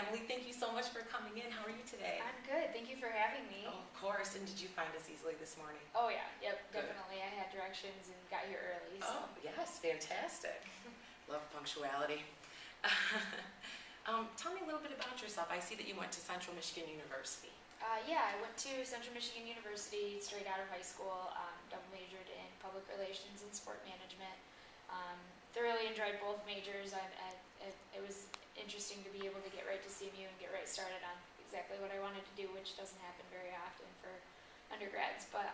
Emily, thank you so much for coming in. How are you today? I'm good. Thank you for having me. Oh, of course. And did you find us easily this morning? Oh yeah, yep, Good. definitely. I had directions and got here early. So. Oh, yes, fantastic. Love punctuality. Tell me a little bit about yourself. I see that you went to Central Michigan University. Yeah, I went to Central Michigan University straight out of high school. Double majored in public relations and sport management. Thoroughly enjoyed both majors. It was interesting to be able to get right to CMU and get right started on exactly what I wanted to do, which doesn't happen very often for undergrads. But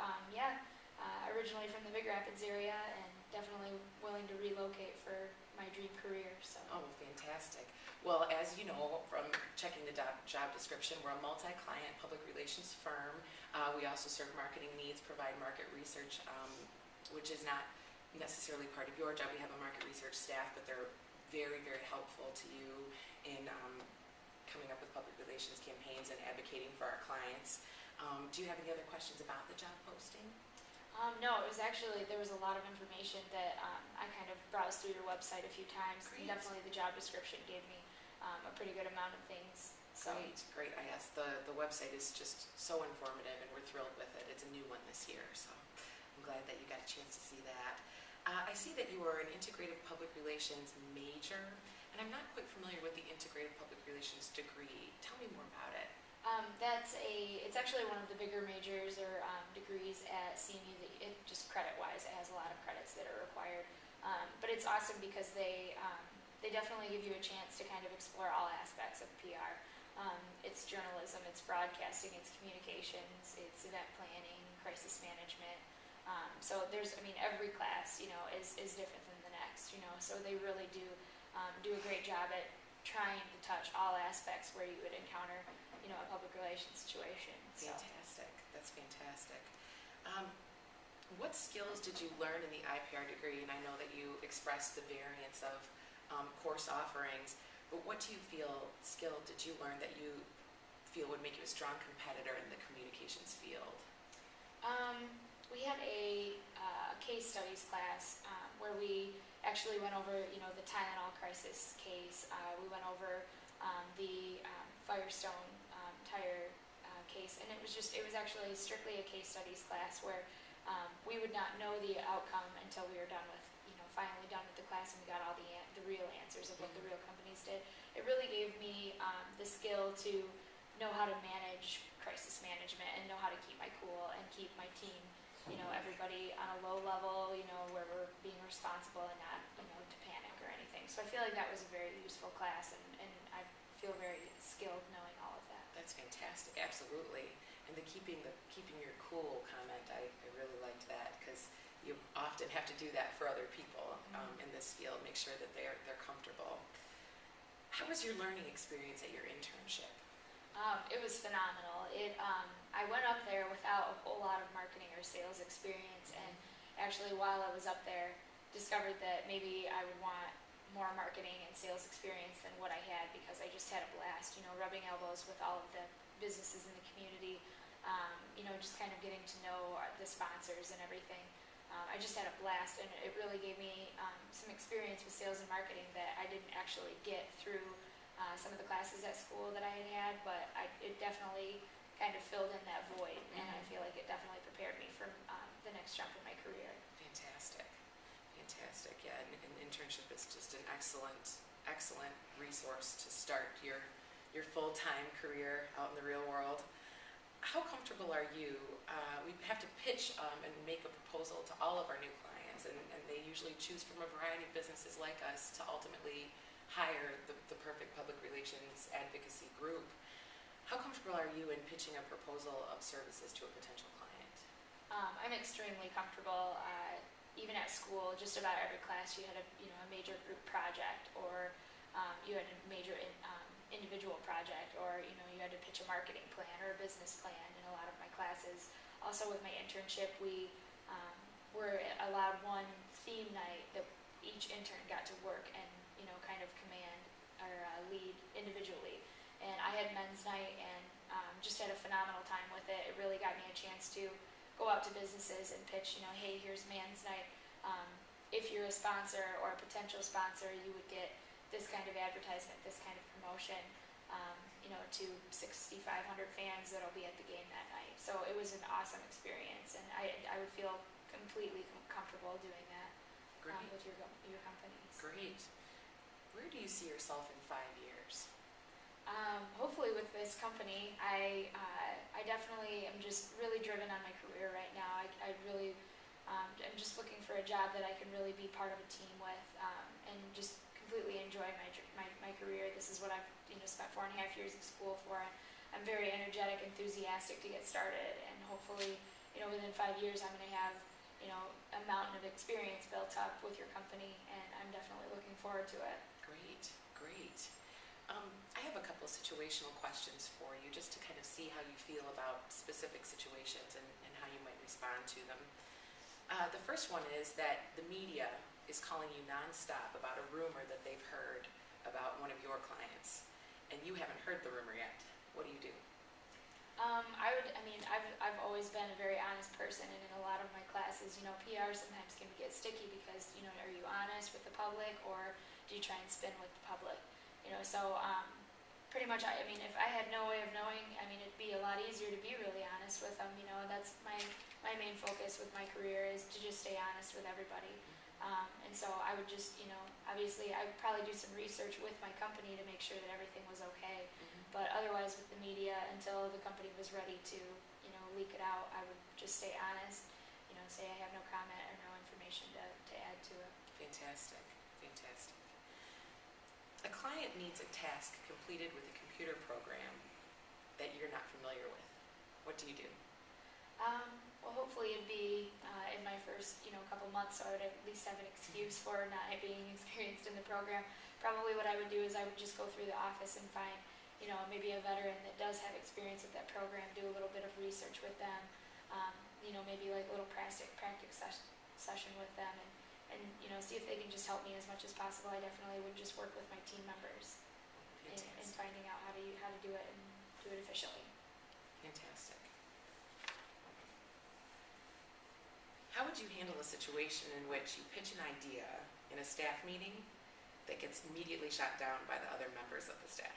originally from the Big Rapids area and definitely willing to relocate for my dream career. So. Oh, fantastic. Well, as you know from checking the job description, we're a multi-client public relations firm. We also serve marketing needs, provide market research, which is not necessarily part of your job. We have a market research staff, but they're very, very helpful to you in coming up with public relations campaigns and advocating for our clients. Do you have any other questions about the job posting? No, it was actually, there was a lot of information that I kind of browsed through your website a few times. Great. And definitely the job description gave me a pretty good amount of things. So. Great. Yes, the website is just so informative and we're thrilled with it. It's a new one this year, so I'm glad that you got a chance to see that. I see that you are an integrative public relations major, and I'm not quite familiar with the integrative public relations degree. Tell me more about it. It's actually one of the bigger majors or degrees at CMU that it just credit-wise, it has a lot of credits that are required. But it's awesome because they definitely give you a chance to kind of explore all aspects of PR. It's journalism, it's broadcasting, it's communications, it's event planning, crisis management. So every class, is different than the next, so they really do a great job at trying to touch all aspects where you would encounter, a public relations situation. So. Fantastic. That's fantastic. What skills did you learn in the IPR degree? And I know that you expressed the variance of course offerings, but what do you feel skill did you learn that you feel would make you a strong competitor in the communications field? We had a case studies class where we actually went over, the Tylenol crisis case. We went over the Firestone tire case, and it was actually strictly a case studies class where we would not know the outcome until we were done with, finally done with the class and we got all the real answers of what the real companies did. It really gave me the skill to know how to manage crisis management and know how to keep my cool and keep my team, everybody on a low level, where we're being responsible and not, to panic or anything. So I feel like that was a very useful class and I feel very skilled knowing all of that. That's fantastic, absolutely. And the keeping your cool comment, I really liked that because you often have to do that for other people in this field, make sure that they're comfortable. How was your learning experience at your internship? It was phenomenal. I went up there without a whole lot of marketing or sales experience, and actually while I was up there, discovered that maybe I would want more marketing and sales experience than what I had because I just had a blast, rubbing elbows with all of the businesses in the community, just kind of getting to know the sponsors and everything. I just had a blast, and it really gave me some experience with sales and marketing that I didn't actually get through some of the classes at school that I had, but it definitely kind of filled in that void, and I feel like it definitely prepared me for the next jump in my career. Fantastic. Yeah, an internship is just an excellent resource to start your full-time career out in the real world. How comfortable are you? We have to pitch and make a proposal to all of our new clients, and they usually choose from a variety of businesses like us to ultimately hire the perfect public relations advocacy group. How comfortable are you in pitching a proposal of services to a potential client? I'm extremely comfortable. Even at school, just about every class you had a major group project, or you had a major individual project, or you had to pitch a marketing plan or a business plan in a lot of my classes. Also with my internship, we were allowed one theme night that each intern got to work and kind of command or lead individually. And I had men's night and just had a phenomenal time with it. It really got me a chance to go out to businesses and pitch, hey, here's men's night. If you're a sponsor or a potential sponsor, you would get this kind of advertisement, this kind of promotion. to 6,500 fans that'll be at the game that night. So it was an awesome experience, and I would feel completely comfortable doing that Great. with your companies. Great. Where do you see yourself in 5 years? Hopefully with this company, I definitely am just really driven on my career right now. I really, I'm just looking for a job that I can really be part of a team with, and just completely enjoy my career. This is what I've spent 4.5 years of school for. I'm very energetic, enthusiastic to get started, and hopefully, within 5 years, I'm going to have a mountain of experience built up with your company, and I'm definitely looking forward to it. Great, great. I have a couple situational questions for you just to kind of see how you feel about specific situations and how you might respond to them. The first one is that the media is calling you nonstop about a rumor that they've heard about one of your clients, and you haven't heard the rumor yet. What do you do? I've always been a very honest person, and in a lot of my classes, PR sometimes can get sticky because, are you honest with the public, or do you try and spin with the public? Pretty much, if I had no way of knowing, it'd be a lot easier to be really honest with them. That's my main focus with my career is to just stay honest with everybody. And so I would just, obviously I'd probably do some research with my company to make sure that everything was okay. But otherwise with the media, until the company was ready to, leak it out, I would just stay honest, say I have no comment or no information to add to it. Fantastic, fantastic. A client needs a task completed with a computer program that you're not familiar with. What do you do? Well, hopefully it'd be in my first, couple months, so I would at least have an excuse for not being experienced in the program. Probably what I would do is I would just go through the office and find, maybe a veteran that does have experience with that program, do a little bit of research with them, maybe like a little practice session with them, and see if they can just help me as much as possible. I definitely would just work with my team members in finding out how to do it and do it efficiently. Fantastic. How would you handle a situation in which you pitch an idea in a staff meeting that gets immediately shot down by the other members of the staff?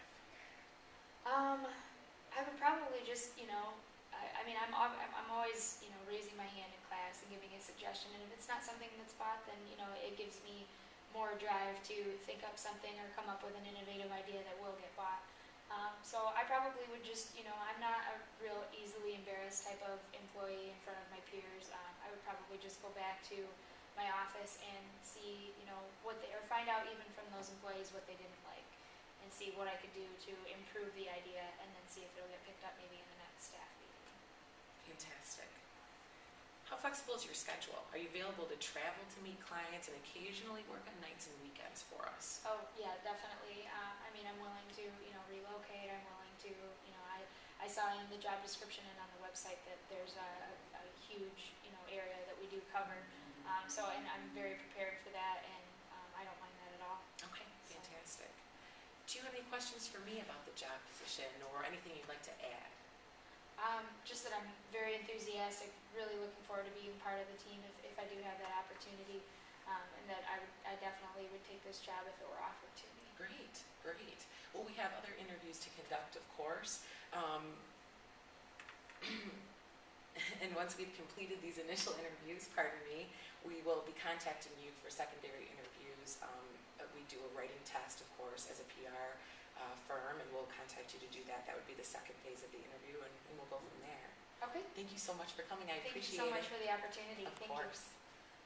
I would probably just, I'm always, raising my hand in class and giving a suggestion, and if it's not something that's bought, then, it gives me more drive to think up something or come up with an innovative idea that will get bought. So I probably would just, I'm not a real easily embarrassed type of employee in front of my peers. I would probably just go back to my office and see, or find out even from those employees what they didn't like, and see what I could do to improve the idea, and then see if it'll get picked up maybe in the next staff meeting. Fantastic. How flexible is your schedule? Are you available to travel to meet clients and occasionally work on nights and weekends for us? Oh, yeah, definitely. I'm willing to, relocate. I'm willing to, I saw in the job description and on the website that there's a huge, area that we do cover. And I'm very prepared for that, and I don't mind that at all. Okay, fantastic. Do you have any questions for me about the job position or anything you'd like to add? Just that I'm very enthusiastic, really looking forward to being part of the team if I do have that opportunity, and that I definitely would take this job if it were offered to me. Great, great. Well, we have other interviews to conduct, of course. And once we've completed these initial interviews, we will be contacting you for secondary interviews. We do a writing test, of course, as a PR firm, and we'll contact you to do that. That would be the second phase of the interview, and we'll go from there. Okay. Thank you so much for coming. I appreciate it. Thank you so much for the opportunity. Of course.